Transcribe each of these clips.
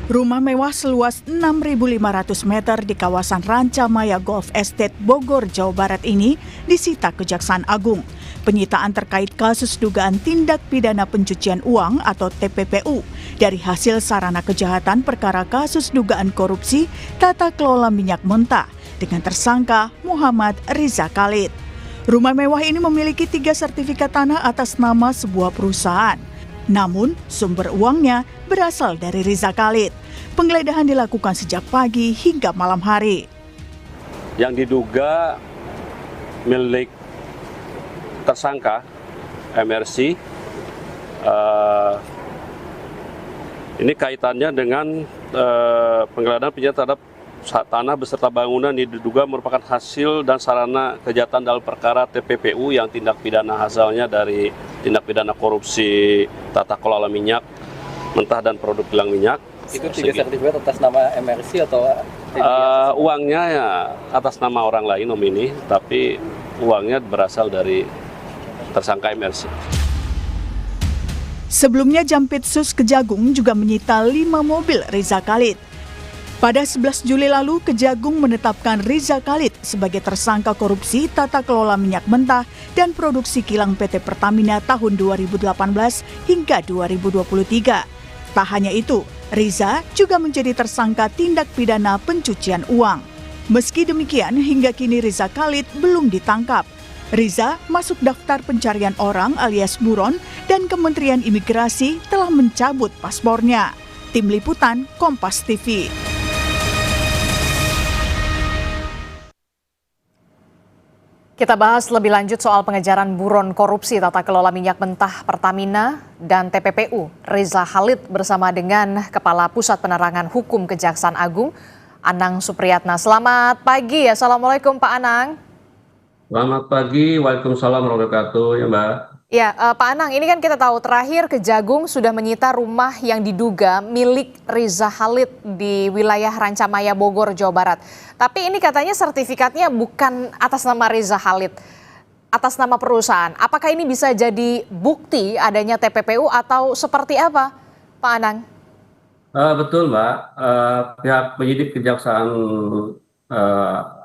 Rumah mewah seluas 6.500 meter di kawasan Rancamaya Golf Estate Bogor, Jawa Barat ini disita Kejaksaan Agung. Penyitaan terkait kasus dugaan tindak pidana pencucian uang atau TPPU dari hasil sarana kejahatan perkara kasus dugaan korupsi tata kelola minyak mentah dengan tersangka Muhammad Riza Khalid. Rumah mewah ini memiliki 3 sertifikat tanah atas nama sebuah perusahaan. Namun, sumber uangnya berasal dari Riza Khalid. Penggeledahan dilakukan sejak pagi hingga malam hari. Yang diduga milik tersangka MRC, ini kaitannya dengan penggeledahan penyitaan terhadap tanah beserta bangunan diduga merupakan hasil dan sarana kejahatan dalam perkara TPPU yang tindak pidana asalnya dari tindak pidana korupsi tata kelola minyak mentah dan produk kilang minyak. Itu 3 sertifikat atas nama MRC atau uangnya ya atas nama orang lain nomini, tapi uangnya berasal dari tersangka MRC. Sebelumnya Jampitsus Kejagung juga menyita 5 mobil Riza Khalid. Pada 11 Juli lalu, Kejagung menetapkan Riza Khalid sebagai tersangka korupsi tata kelola minyak mentah dan produksi kilang PT Pertamina tahun 2018 hingga 2023. Tak hanya itu, Riza juga menjadi tersangka tindak pidana pencucian uang. Meski demikian, hingga kini Riza Khalid belum ditangkap. Riza masuk daftar pencarian orang alias buron dan Kementerian Imigrasi telah mencabut paspornya. Tim Liputan Kompas TV. Kita bahas lebih lanjut soal pengejaran buron korupsi tata kelola minyak mentah Pertamina dan TPPU. Riza Khalid bersama dengan Kepala Pusat Penerangan Hukum Kejaksaan Agung, Anang Supriyatna. Selamat pagi, Assalamualaikum Pak Anang. Selamat pagi, Waalaikumsalam warahmatullahi wabarakatuh, ya Mbak. Ya, Pak Anang, ini kan kita tahu terakhir Kejagung sudah menyita rumah yang diduga milik Riza Khalid di wilayah Rancamaya Bogor, Jawa Barat. Tapi ini katanya sertifikatnya bukan atas nama Riza Khalid, atas nama perusahaan. Apakah ini bisa jadi bukti adanya TPPU atau seperti apa, Pak Anang? Betul, Mbak. Pihak penyidik Kejaksaan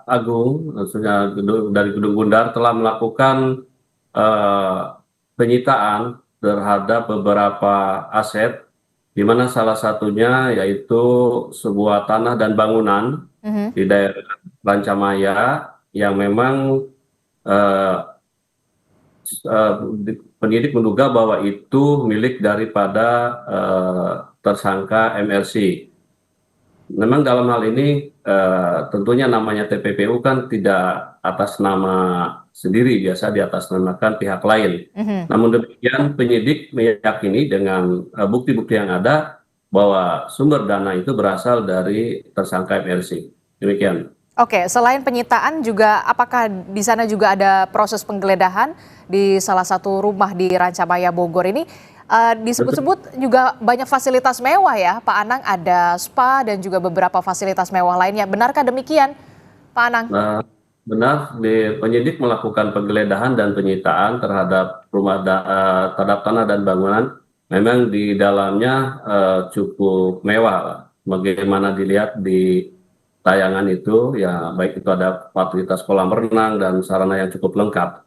Agung, maksudnya dari Gedung Bundar, telah melakukan penyitaan terhadap beberapa aset, di mana salah satunya yaitu sebuah tanah dan bangunan di daerah Rancamaya yang memang penyidik menduga bahwa itu milik daripada tersangka MRC. Memang dalam hal ini tentunya namanya TPPU kan tidak atas nama sendiri, biasa di atas namakan pihak lain. Namun demikian penyidik meyakini dengan bukti-bukti yang ada bahwa sumber dana itu berasal dari tersangka MRC. Demikian. Oke, selain penyitaan juga apakah di sana juga ada proses penggeledahan di salah satu rumah di Rancamaya Bogor ini? Disebut-sebut juga banyak fasilitas mewah ya, Pak Anang, ada spa dan juga beberapa fasilitas mewah lainnya. Benarkah demikian, Pak Anang? Benar, penyidik melakukan penggeledahan dan penyitaan terhadap terhadap tanah dan bangunan. Memang di dalamnya cukup mewah, bagaimana dilihat di tayangan itu, ya baik itu ada fasilitas kolam renang dan sarana yang cukup lengkap.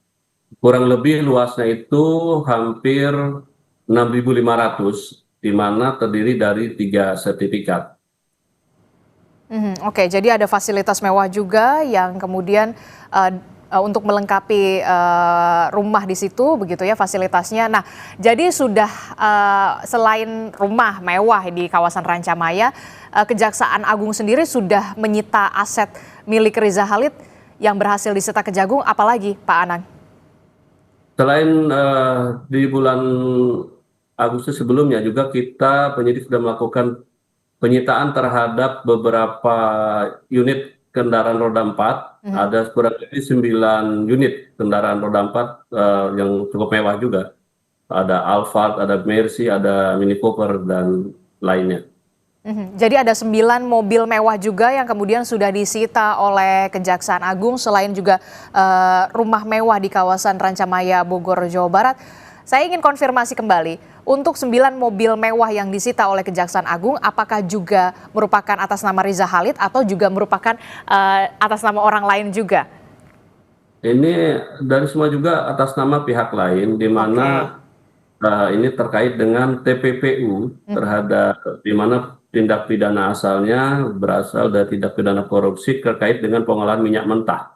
Kurang lebih luasnya itu hampir 6.500, di mana terdiri dari 3 sertifikat. Oke, jadi ada fasilitas mewah juga yang kemudian untuk melengkapi rumah di situ, begitu ya fasilitasnya. Nah, jadi sudah selain rumah mewah di kawasan Rancamaya, Kejaksaan Agung sendiri sudah menyita aset milik Riza Khalid yang berhasil disita Kejagung, apalagi Pak Anang? Selain di bulan Agustus sebelumnya juga kita penyidik sudah melakukan penyitaan terhadap beberapa unit kendaraan roda 4, ada kurang lebih 9 unit kendaraan roda 4 yang cukup mewah juga. Ada Alphard, ada Mercy, ada Mini Cooper, dan lainnya. Jadi ada 9 mobil mewah juga yang kemudian sudah disita oleh Kejaksaan Agung, selain juga rumah mewah di kawasan Rancamaya Bogor, Jawa Barat. saya ingin konfirmasi kembali, untuk 9 mobil mewah yang disita oleh Kejaksaan Agung, apakah juga merupakan atas nama Riza Khalid atau juga merupakan atas nama orang lain juga? Ini dari semua juga atas nama pihak lain, di mana ini terkait dengan TPPU terhadap di mana tindak pidana asalnya berasal dari tindak pidana korupsi terkait dengan pengolahan minyak mentah.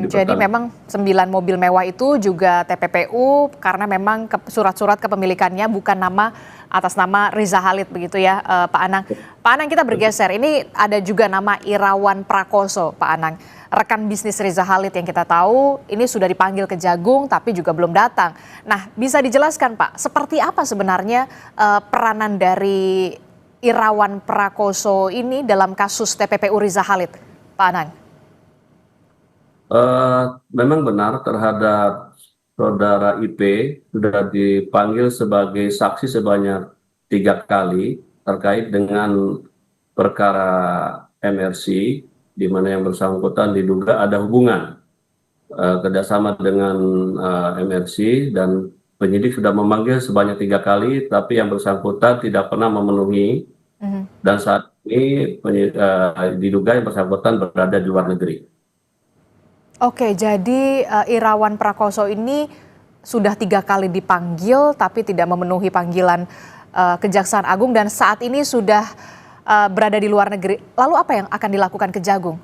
Jadi memang 9 mobil mewah itu juga TPPU karena memang surat-surat kepemilikannya bukan atas nama Riza Khalid begitu ya, Pak Anang. Pak Anang, kita bergeser, ini ada juga nama Irawan Prakoso, Pak Anang. Rekan bisnis Riza Khalid yang kita tahu ini sudah dipanggil ke Jagung tapi juga belum datang. Nah, bisa dijelaskan Pak, seperti apa sebenarnya peranan dari Irawan Prakoso ini dalam kasus TPPU Riza Khalid, Pak Anang? Memang benar terhadap saudara IP sudah dipanggil sebagai saksi sebanyak 3 kali terkait dengan perkara MRC, di mana yang bersangkutan diduga ada hubungan kerjasama dengan MRC, dan penyidik sudah memanggil sebanyak 3 kali, tapi yang bersangkutan tidak pernah memenuhi, dan saat ini diduga yang bersangkutan berada di luar negeri. Oke, jadi Irawan Prakoso ini sudah 3 kali dipanggil tapi tidak memenuhi panggilan Kejaksaan Agung dan saat ini sudah berada di luar negeri. Lalu apa yang akan dilakukan Kejagung?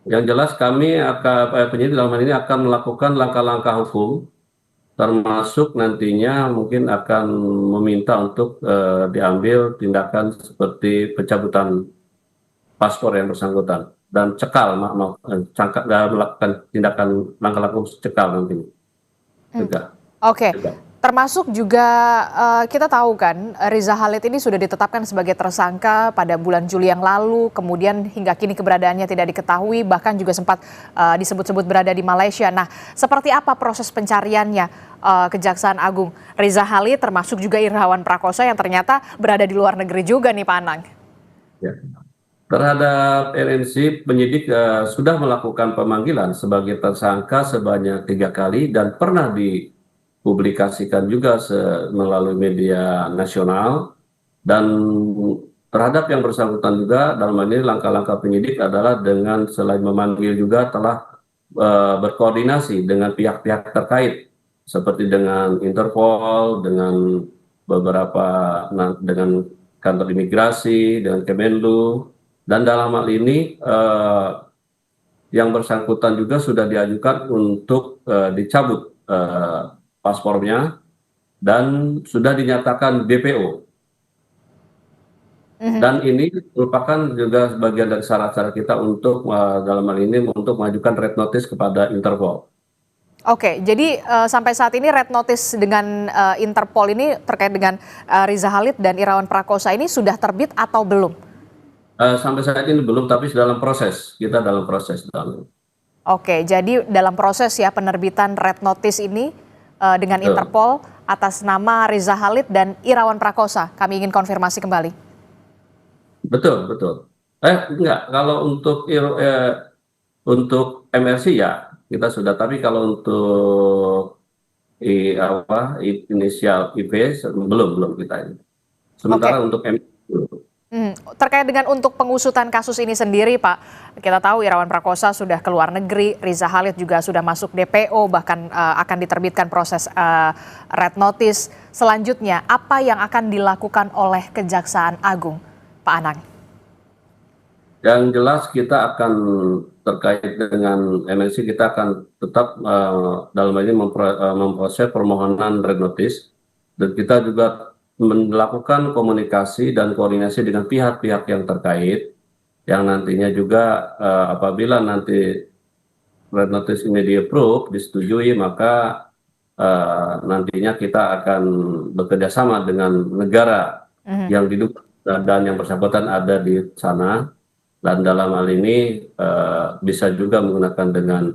Yang jelas kami penyidik dalam hal ini akan melakukan langkah-langkah hukum, termasuk nantinya mungkin akan meminta untuk diambil tindakan seperti pencabutan paspor yang bersangkutan dan cekal, melakukan tindakan langkah-langkah cekal nantinya. Oke. Termasuk juga kita tahu kan Riza Khalid ini sudah ditetapkan sebagai tersangka pada bulan Juli yang lalu, kemudian hingga kini keberadaannya tidak diketahui, bahkan juga sempat disebut-sebut berada di Malaysia. Nah, seperti apa proses pencariannya Kejaksaan Agung Riza Khalid termasuk juga Irawan Prakoso yang ternyata berada di luar negeri juga nih Pak Anang? Ya. Terhadap RNC, penyidik sudah melakukan pemanggilan sebagai tersangka sebanyak 3 kali dan pernah dipublikasikan juga melalui media nasional, dan terhadap yang bersangkutan juga dalam hal ini langkah-langkah penyidik adalah dengan selain memanggil juga telah berkoordinasi dengan pihak-pihak terkait seperti dengan Interpol, dengan dengan kantor imigrasi, dengan Kemenlu. Dan dalam hal ini yang bersangkutan juga sudah diajukan untuk dicabut paspornya dan sudah dinyatakan DPO. Dan ini merupakan juga bagian dari syarat-syarat kita untuk dalam hal ini untuk mengajukan red notice kepada Interpol. Oke, jadi sampai saat ini red notice dengan Interpol ini terkait dengan Riza Khalid dan Irawan Prakoso ini sudah terbit atau belum? Sampai saat ini belum, tapi dalam proses. Kita dalam proses. Oke, jadi dalam proses ya penerbitan red notice ini dengan Interpol atas nama Riza Khalid dan Irawan Prakoso. Kami ingin konfirmasi kembali. Betul. Enggak, kalau untuk MRC ya kita sudah, tapi kalau untuk inisial IP belum kita ini. Sementara untuk MRC belum. Terkait dengan untuk pengusutan kasus ini sendiri Pak, kita tahu Irawan Prakoso sudah ke luar negeri, Riza Khalid juga sudah masuk DPO, bahkan akan diterbitkan proses red notice. Selanjutnya, apa yang akan dilakukan oleh Kejaksaan Agung, Pak Anang? Yang jelas kita akan terkait dengan MNC, kita akan tetap dalam ini memproses permohonan red notice, dan kita juga melakukan komunikasi dan koordinasi dengan pihak-pihak yang terkait, yang nantinya juga apabila nanti red notice ini di-approve, disetujui, maka nantinya kita akan bekerja sama dengan negara yang diduga dan yang bersangkutan ada di sana, dan dalam hal ini bisa juga menggunakan dengan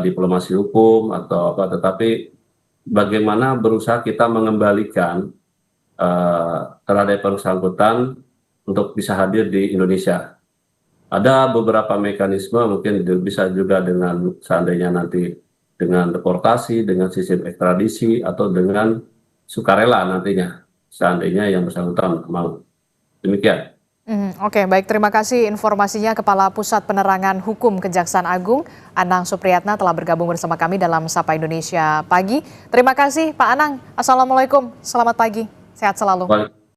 diplomasi hukum atau tetapi bagaimana berusaha kita mengembalikan terhadap bersangkutan untuk bisa hadir di Indonesia. Ada beberapa mekanisme, mungkin bisa juga dengan seandainya nanti dengan deportasi, dengan sistem ekstradisi, atau dengan sukarela nantinya, seandainya yang bersangkutan mau. Demikian. Oke, baik, terima kasih informasinya Kepala Pusat Penerangan Hukum Kejaksaan Agung, Anang Supriyatna telah bergabung bersama kami dalam Sapa Indonesia Pagi. Terima kasih Pak Anang, Assalamualaikum, selamat pagi, sehat selalu.